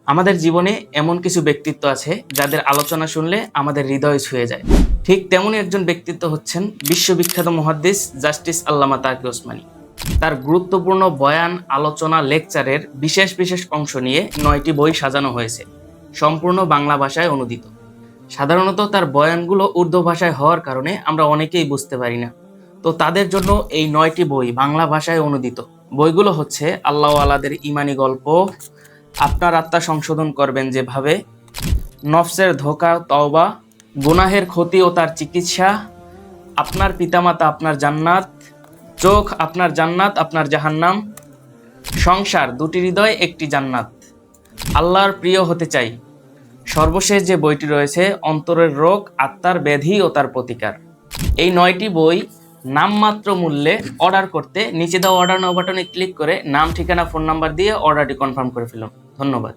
আমাদের জীবনে এমন কিছু ব্যক্তিত্ব আছে যাদের আলোচনা শুনলে আমাদের হৃদয় ছুঁয়ে যায়। ঠিক তেমনই একজন ব্যক্তিত্ব হচ্ছেন বিশ্ববিখ্যাত মুহাদ্দিস জাস্টিস আল্লামা তাকি ওসমানী। তার গুরুত্বপূর্ণ বয়ান, আলোচনা, লেকচারের বিশেষ বিশেষ অংশ নিয়ে 9টি বই সাজানো হয়েছে, সম্পূর্ণ বাংলা ভাষায় অনুদিত। সাধারণত তার বয়ানগুলো উর্দু ভাষায় হওয়ার কারণে আমরা অনেকেই বুঝতে পারি না। তো তাদের জন্য এই 9টি বই বাংলা ভাষায় অনুদিত। বইগুলো হচ্ছে আল্লাহ আলাদের ইমানি গল্প, আপনার আত্মা সংশোধন করবেন যেভাবে, নফসের ধোঁকা তওবা, গুনাহের ক্ষতি ও তার চিকিৎসা, আপনার পিতামাতা আপনার জান্নাত, চোখ আপনার জান্নাত আপনার জাহান্নাম, সংসার দুটি হৃদয় একটি জান্নাত, আল্লাহর প্রিয় হতে চাই। সর্বশেষ যে বইটি রয়েছে অন্তরের রোগ, আত্মার ব্যাধি ও তার প্রতিকার। এই 9টি বই নামমাত্র মূল্যে অর্ডার করতে নিচে দেওয়া অর্ডার নাও বাটনে ক্লিক করে নাম, ঠিকানা, ফোন নাম্বার দিয়ে অর্ডারটি কনফার্ম করে ফেলুন। ধন্যবাদ।